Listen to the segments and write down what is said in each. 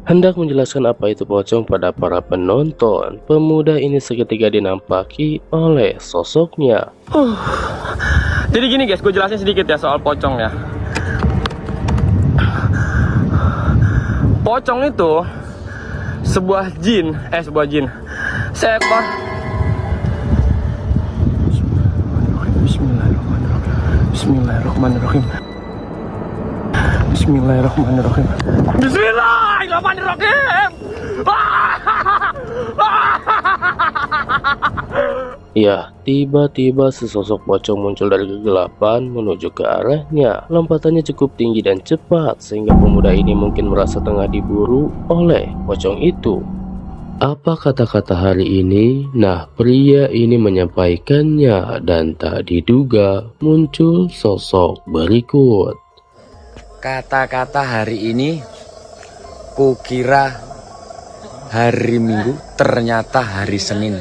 Hendak menjelaskan apa itu pocong pada para penonton, pemuda ini seketika dinampaki oleh sosoknya. Jadi gini guys, gue jelasin sedikit ya soal pocong ya. Pocong itu sebuah jin, seekor. Bismillahirrahmanirrahim. Bismillahirrahmanirrahim. Bismillahirrahmanirrahim. Ya, tiba-tiba sesosok pocong muncul dari kegelapan menuju ke arahnya. Lompatannya cukup tinggi dan cepat sehingga pemuda ini mungkin merasa tengah diburu oleh pocong itu. Apa kata-kata hari ini? Nah, pria ini menyampaikannya dan tak diduga muncul sosok berikut. Kata-kata hari ini kukira hari Minggu, ternyata hari Senin.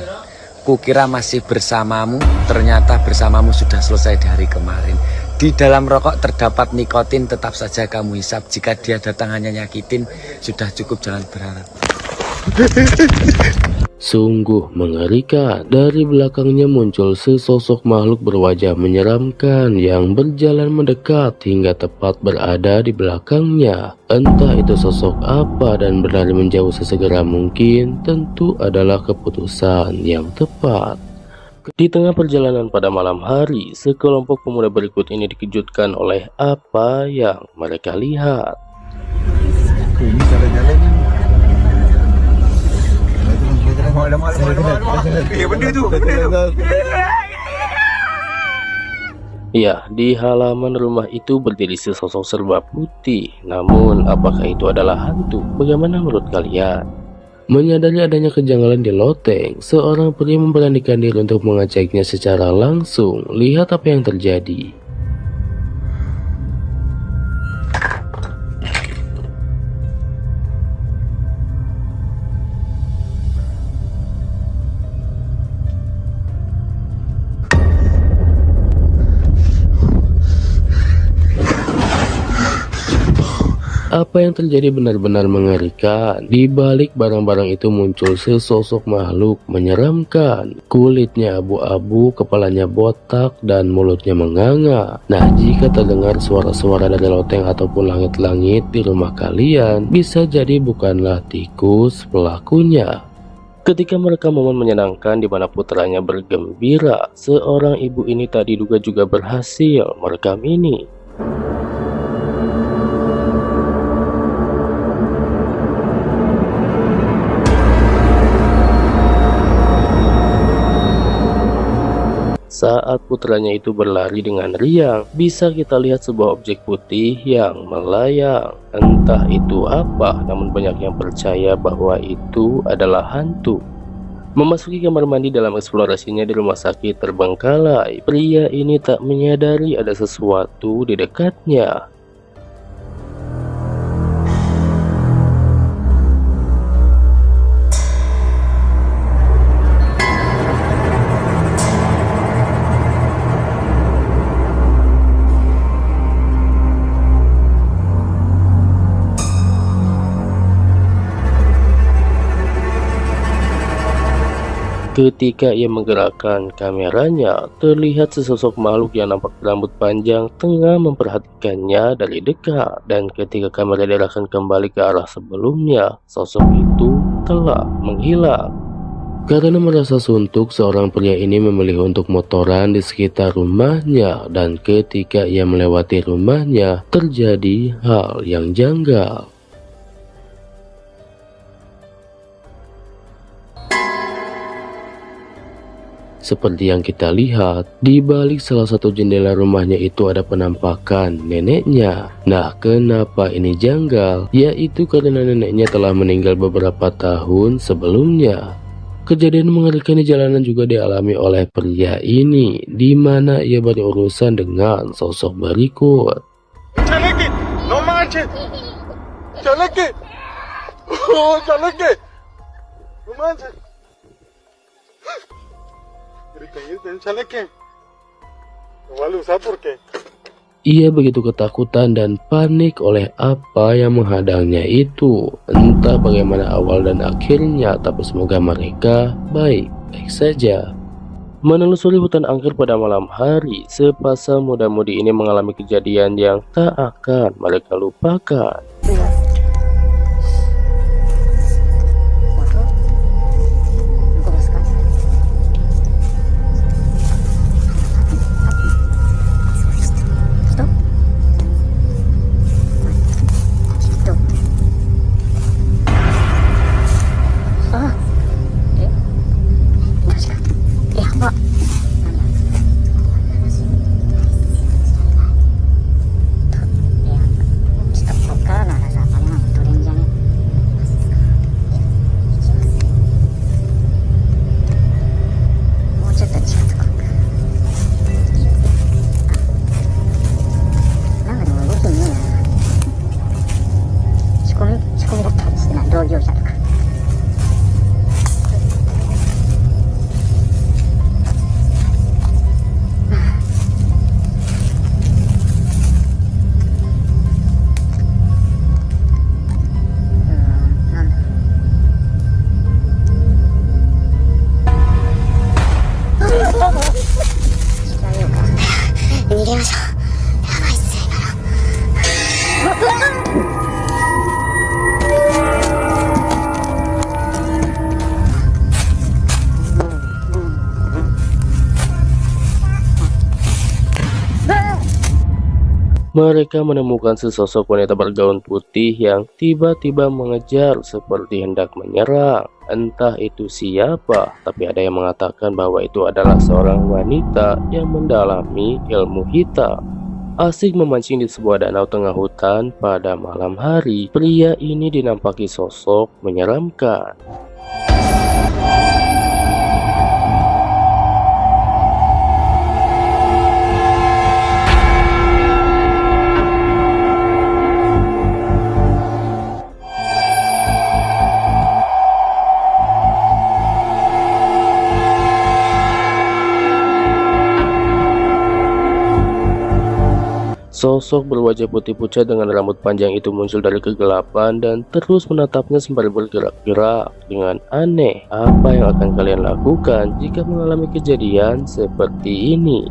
Kukira masih bersamamu, ternyata bersamamu sudah selesai di hari kemarin. Di dalam rokok terdapat nikotin, tetap saja kamu hisap. Jika dia datang hanya nyakitin, sudah cukup, jangan berharap. Sungguh mengerikan. Dari belakangnya muncul sesosok makhluk berwajah menyeramkan yang berjalan mendekat hingga tepat berada di belakangnya. Entah itu sosok apa dan berlari menjauh sesegera mungkin, tentu adalah keputusan yang tepat. Di tengah perjalanan pada malam hari, sekelompok pemuda berikut ini dikejutkan oleh apa yang mereka lihat. Ini jalan-jalan nih. Ya, di halaman rumah itu berdiri sesosok serba putih. Namun, apakah itu adalah hantu? Bagaimana menurut kalian? Menyadari adanya kejanggalan di loteng, seorang pria memberanikan diri untuk mengajaknya secara langsung. Lihat apa yang terjadi. Apa yang terjadi benar-benar mengerikan. Di balik barang-barang itu muncul sesosok makhluk menyeramkan. Kulitnya abu-abu, kepalanya botak, dan mulutnya menganga. Nah, jika terdengar suara-suara dari loteng ataupun langit-langit di rumah kalian, bisa jadi bukanlah tikus pelakunya. Ketika merekam momen menyenangkan di mana putranya bergembira, seorang ibu ini tak diduga juga berhasil merekam ini. Saat putranya itu berlari dengan riang, bisa kita lihat sebuah objek putih yang melayang. Entah itu apa, namun banyak yang percaya bahwa itu adalah hantu. Memasuki kamar mandi dalam eksplorasinya di rumah sakit terbengkalai, pria ini tak menyadari ada sesuatu di dekatnya. Ketika ia menggerakkan kameranya, terlihat sesosok makhluk yang nampak berambut panjang tengah memperhatikannya dari dekat. Dan ketika kamera diarahkan kembali ke arah sebelumnya, sosok itu telah menghilang. Karena merasa suntuk, seorang pria ini memilih untuk motoran di sekitar rumahnya. Dan ketika ia melewati rumahnya, terjadi hal yang janggal. Seperti yang kita lihat, di balik salah satu jendela rumahnya itu ada penampakan neneknya. Nah, kenapa ini janggal? Yaitu karena neneknya telah meninggal beberapa tahun sebelumnya. Kejadian mengerikan di jalanan juga dialami oleh pria ini, di mana ia berurusan dengan sosok berikut. Ia begitu ketakutan dan panik oleh apa yang menghadangnya itu. Entah bagaimana awal dan akhirnya, tapi semoga mereka baik-baik saja. Menelusuri hutan angker pada malam hari, sepasang muda-mudi ini mengalami kejadian yang tak akan mereka lupakan. Mereka menemukan sesosok wanita bergaun putih yang tiba-tiba mengejar seperti hendak menyerang. Entah itu siapa, tapi ada yang mengatakan bahwa itu adalah seorang wanita yang mendalami ilmu hitam. Asik memancing di sebuah danau tengah hutan pada malam hari, pria ini dinampaki sosok menyeramkan. Sosok berwajah putih pucat dengan rambut panjang itu muncul dari kegelapan dan terus menatapnya sembari bergerak-gerak dengan aneh. Apa yang akan kalian lakukan jika mengalami kejadian seperti ini?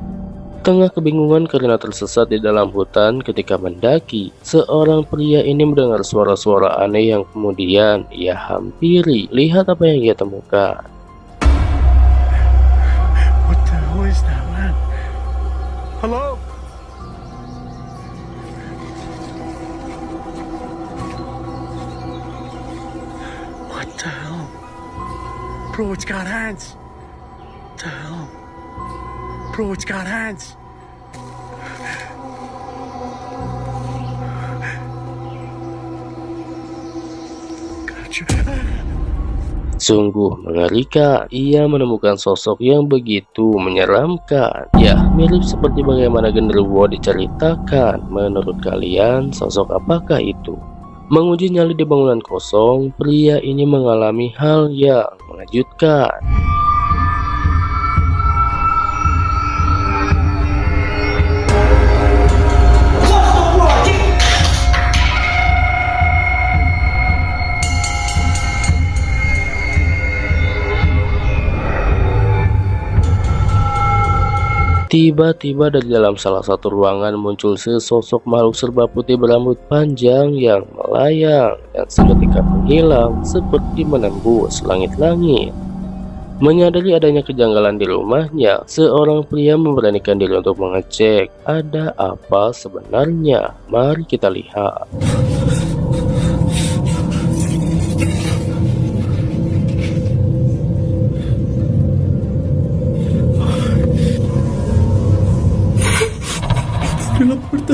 Tengah kebingungan karena tersesat di dalam hutan ketika mendaki, seorang pria ini mendengar suara-suara aneh yang kemudian ia hampiri. Lihat apa yang ia temukan. What the hell is that, man? Hello? What the hell? Bro, it's got hands. What the hell? Bro, it's got hands. Gotcha. Sungguh mengerikan, ia menemukan sosok yang begitu menyeramkan. Ya, mirip seperti bagaimana genderuwo diceritakan. Menurut kalian, sosok apakah itu? Menguji nyali di bangunan kosong, pria ini mengalami hal yang mengejutkan. Tiba-tiba dari dalam salah satu ruangan muncul sesosok makhluk serba putih berambut panjang yang melayang dan seketika menghilang seperti menembus langit-langit. Menyadari adanya kejanggalan di rumahnya, seorang pria memberanikan diri untuk mengecek ada apa sebenarnya. Mari kita lihat. Abre la puerta.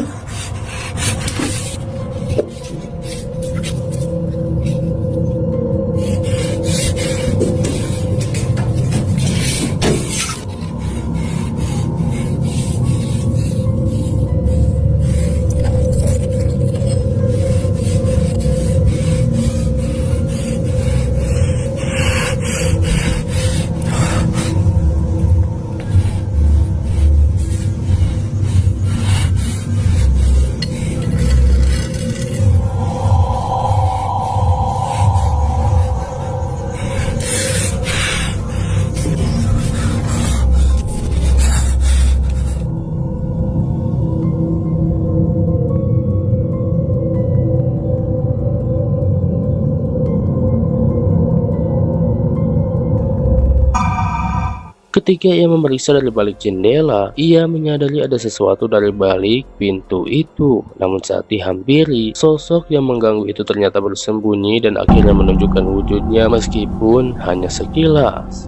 Ketika ia memeriksa dari balik jendela, ia menyadari ada sesuatu dari balik pintu itu. Namun saat dihampiri, sosok yang mengganggu itu ternyata bersembunyi dan akhirnya menunjukkan wujudnya meskipun hanya sekilas.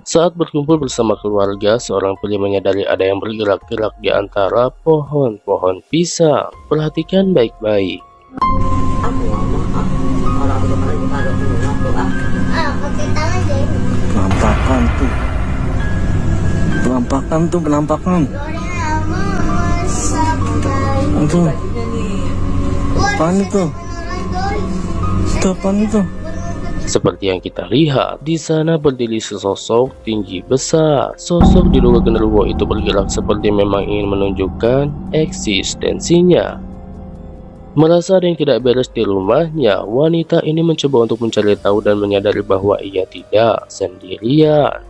Saat berkumpul bersama keluarga, seorang pria menyadari ada yang bergerak-gerak di antara pohon-pohon pisang. Perhatikan baik-baik. Penampakan. Itu. Apaan itu? Seperti yang kita lihat, di sana berdiri sesosok tinggi besar. Sosok diduga genderuwo itu bergerak seperti memang ingin menunjukkan eksistensinya. Merasa ada yang tidak beres di rumahnya, wanita ini mencoba untuk mencari tahu dan menyadari bahwa ia tidak sendirian.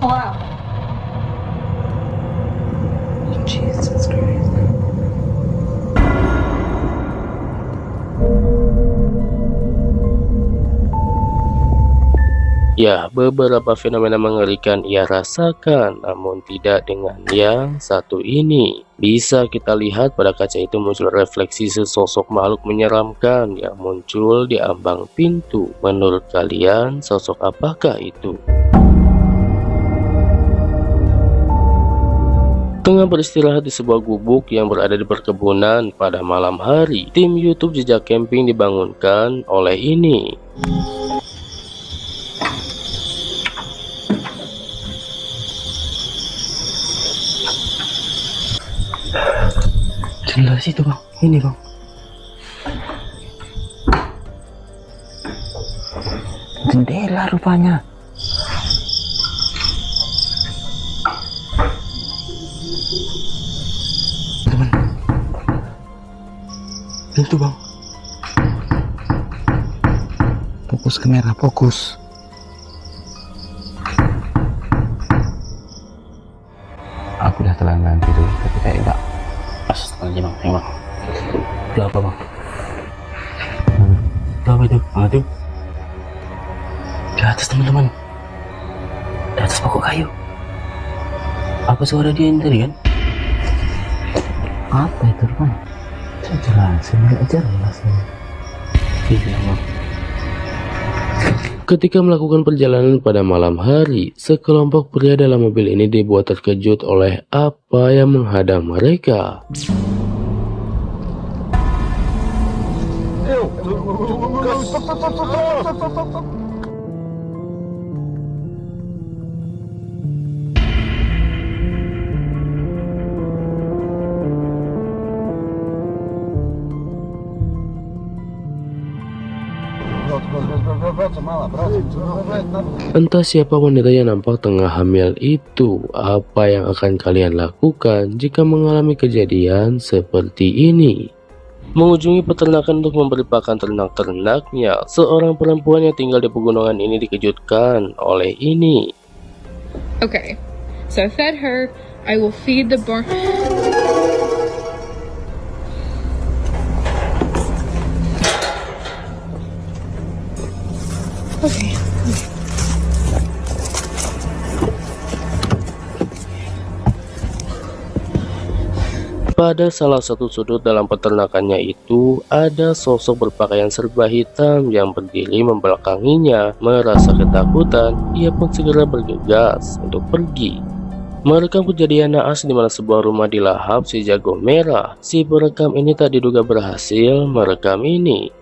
Wow. Jesus Christ. Ya, beberapa fenomena mengerikan ia rasakan, namun tidak dengan yang satu ini. Bisa kita lihat pada kaca itu muncul refleksi sesosok makhluk menyeramkan yang muncul di ambang pintu. Menurut kalian, sosok apakah itu? Tengah beristirahat di sebuah gubuk yang berada di perkebunan pada malam hari, tim YouTube Jejak Camping dibangunkan oleh ini. Jendela situ bang, ini bang. Jendela rupanya. Teman, pintu bang. Fokus kamera, fokus. Aku udah telan tidur, tapi kayak enggak. Astagfirullah bang, itu apa bang? Itu apa itu? Itu di atas teman-teman, di atas pokok kayu. Apa suara dia yang tadi kan? Apa itu bang? Jelasin, nggak jelas ya. Iya bang. Ketika melakukan perjalanan pada malam hari, sekelompok pria dalam mobil ini dibuat terkejut oleh apa yang menghadang mereka. Entah siapa wanita yang nampak tengah hamil itu. Apa yang akan kalian lakukan jika mengalami kejadian seperti ini? Mengunjungi peternakan untuk memberi pakan ternak-ternaknya, seorang perempuan yang tinggal di pegunungan ini dikejutkan oleh ini. Okay, so I fed her. I will feed the barn. Okay. Pada salah satu sudut dalam peternakannya itu, ada sosok berpakaian serba hitam yang berdiri membelakanginya. Merasa ketakutan, ia pun segera bergegas untuk pergi. Merekam kejadian naas di mana sebuah rumah dilahap si jago merah. Si perekam ini tak diduga berhasil merekam ini.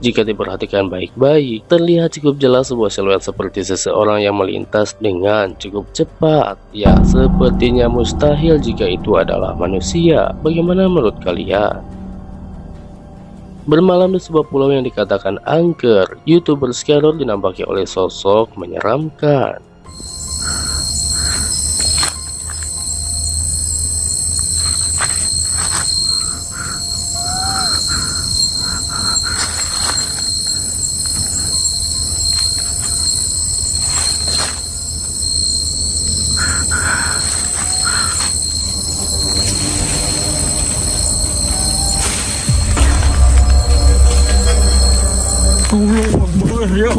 Jika diperhatikan baik-baik, terlihat cukup jelas sebuah siluet seperti seseorang yang melintas dengan cukup cepat. Ya, sepertinya mustahil jika itu adalah manusia. Bagaimana menurut kalian? Bermalam di sebuah pulau yang dikatakan angker, YouTuber Scaror dinampaki oleh sosok menyeramkan.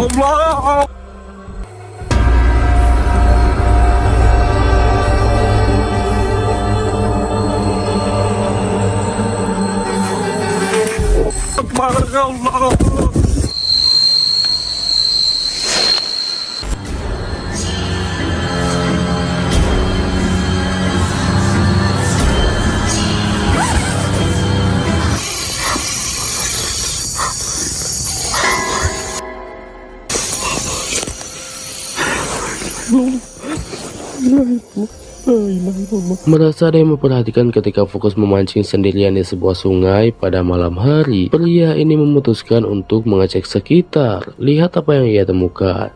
Allah. Akbar Allah. Merasa ada yang memperhatikan ketika fokus memancing sendirian di sebuah sungai pada malam hari, pria ini memutuskan untuk mengecek sekitar. Lihat apa yang ia temukan.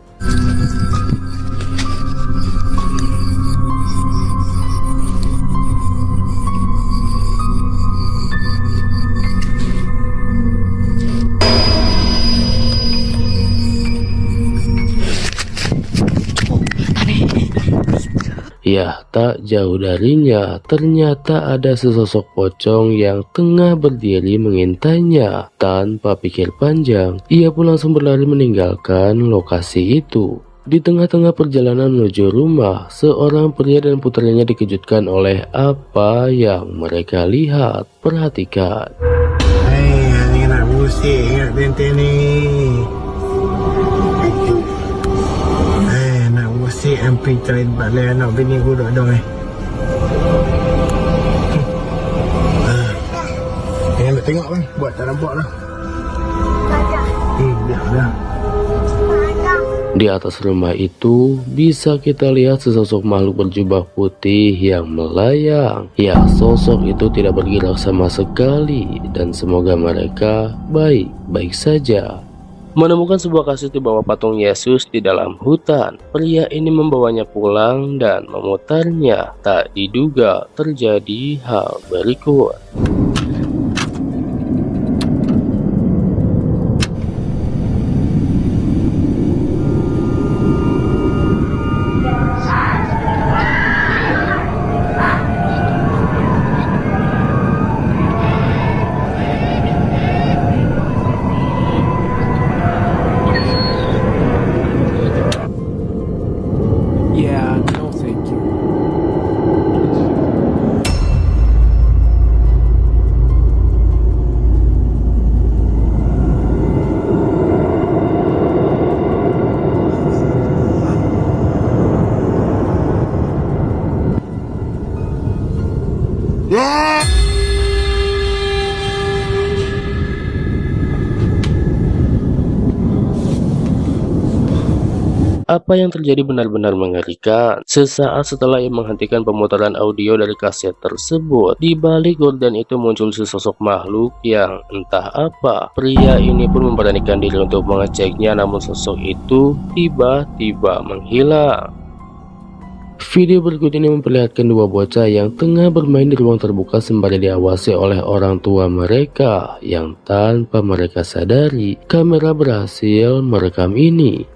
Ya, tak jauh darinya, ternyata ada sesosok pocong yang tengah berdiri mengintainya. Tanpa pikir panjang, ia pun langsung berlari meninggalkan lokasi itu. Di tengah-tengah perjalanan menuju rumah, seorang pria dan putranya dikejutkan oleh apa yang mereka lihat. Perhatikan. Hei, ni nak busik ingat benteng ni. Si MP cari balik anak bini aku duduk Yang nak tengok kan, buat tak nampak lah. Dah. Di atas rumah itu bisa kita lihat sesosok makhluk berjubah putih yang melayang. Ya, sosok itu tidak bergerak sama sekali dan semoga mereka baik-baik saja. Menemukan sebuah kasus di bawah patung Yesus di dalam hutan. Pria ini membawanya pulang dan memutarnya. Tak diduga terjadi hal berikut. Yeah, no thank you. Apa yang terjadi benar-benar mengerikan. Sesaat setelah ia menghentikan pemutaran audio dari kaset tersebut, di balik gorden itu muncul sesosok makhluk yang entah apa. Pria ini pun memberanikan diri untuk mengeceknya, namun sosok itu tiba-tiba menghilang. Video berikut ini memperlihatkan dua bocah yang tengah bermain di ruang terbuka sembari diawasi oleh orang tua mereka, yang tanpa mereka sadari, kamera berhasil merekam ini.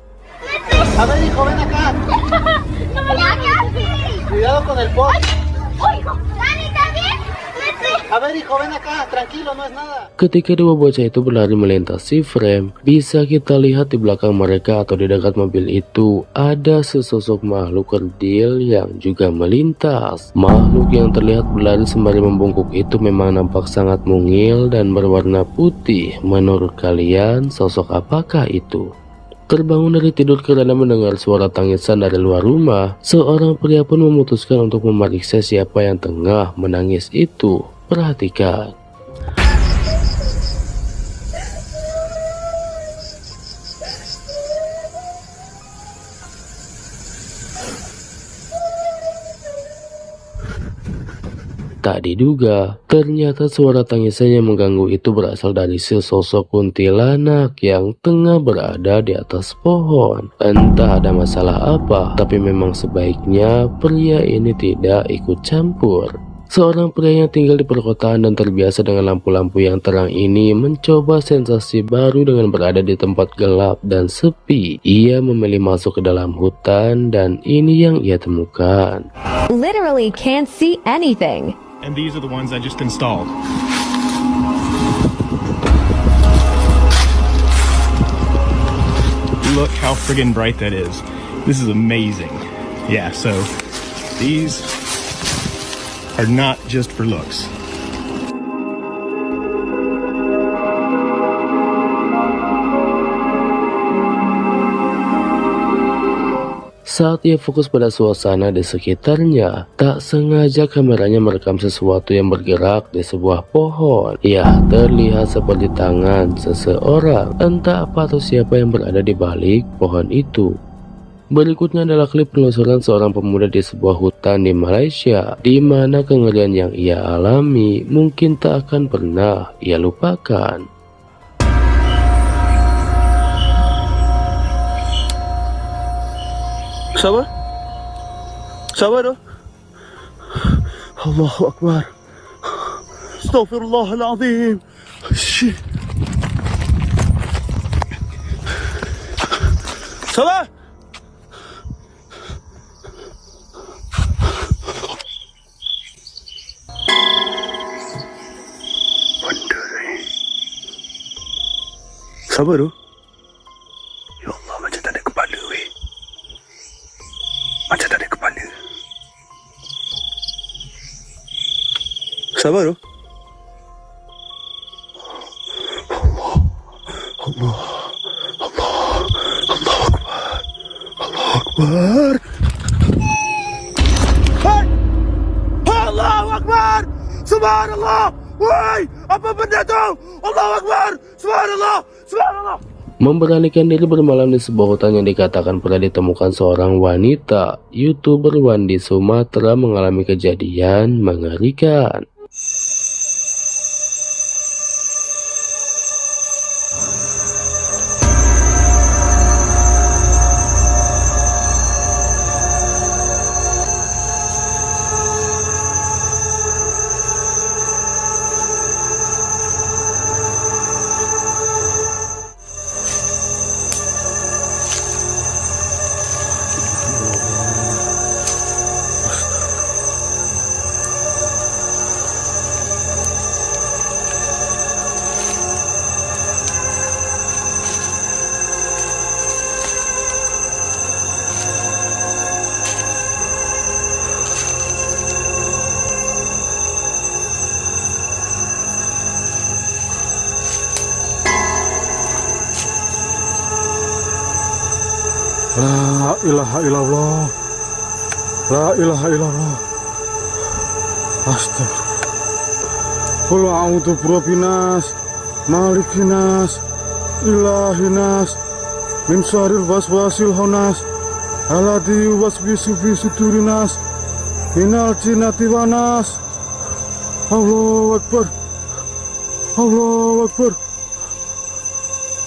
A ver, hijo, ven acá. ¡No me la hagas! Cuidado con el pot. ¡Oigo! ¡Dani, también! ¡Vete! A ver, hijo, ven acá. Tranquilo, no es nada. Ketika dua bocah itu berlari melintasi frame, bisa kita lihat di belakang mereka atau di dekat mobil itu ada sesosok makhluk kerdil yang juga melintas. Makhluk yang terlihat berlari sembari membungkuk itu memang nampak sangat mungil dan berwarna putih. Menurut kalian, sosok apakah itu? Terbangun dari tidur karena mendengar suara tangisan dari luar rumah, seorang pria pun memutuskan untuk memeriksa siapa yang tengah menangis itu. Perhatikan. Tak diduga, ternyata suara tangisan yang mengganggu itu berasal dari sesosok kuntilanak yang tengah berada di atas pohon. Entah ada masalah apa, tapi memang sebaiknya pria ini tidak ikut campur. Seorang pria yang tinggal di perkotaan dan terbiasa dengan lampu-lampu yang terang ini mencoba sensasi baru dengan berada di tempat gelap dan sepi. Ia memilih masuk ke dalam hutan dan ini yang ia temukan. Literally can't see anything. And these are the ones I just installed. look how friggin' bright that is. This is amazing. Yeah, so these are not just for looks. Saat ia fokus pada suasana di sekitarnya, tak sengaja kameranya merekam sesuatu yang bergerak di sebuah pohon. Ya, terlihat seperti tangan seseorang, entah apa atau siapa yang berada di balik pohon itu. Berikutnya adalah klip penelusuran seorang pemuda di sebuah hutan di Malaysia, di mana kengerian yang ia alami mungkin tak akan pernah ia lupakan. Sabar. Sabar tu. Allahu Akbar. Astaghfirullahalazim. Shit. Sabar. Sabar tu. Ya Allah, macam tak ada kepala weh. Macam tak ada kepala. Sabar tu. Allah. Allahu Akbar. Allahu Akbar. Hai! Allahu Akbar. Subhanallah. Woi, apa benda tu? Allahu Akbar. Subhanallah. Subhanallah. Memberanikan diri bermalam di sebuah hutan yang dikatakan pernah ditemukan seorang wanita. YouTuber Wandi Sumatera mengalami kejadian mengerikan. La ilaha illallah. La ilaha illallah. Astagfirullah. Qul a'udzu birabbinas, malikinas, ilahinas, min syarril waswasil khannas, alladzi yuwaswisu fi sudurinas, minal jinnati wan nas. Allahu Akbar. Allahu Akbar.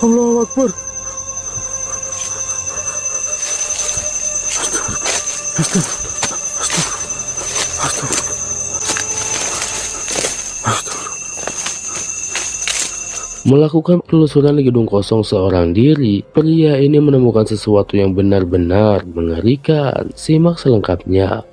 Allahu Akbar. Melakukan penelusuran di gedung kosong seorang diri, pria ini menemukan sesuatu yang benar-benar mengerikan. Simak selengkapnya.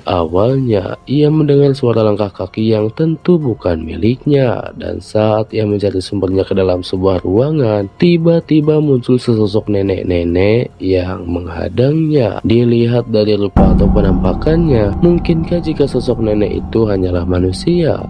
Awalnya, ia mendengar suara langkah kaki yang tentu bukan miliknya, dan saat ia mencari sumbernya ke dalam sebuah ruangan, tiba-tiba muncul sesosok nenek-nenek yang menghadangnya. Dilihat dari rupa atau penampakannya, mungkinkah jika sosok nenek itu hanyalah manusia?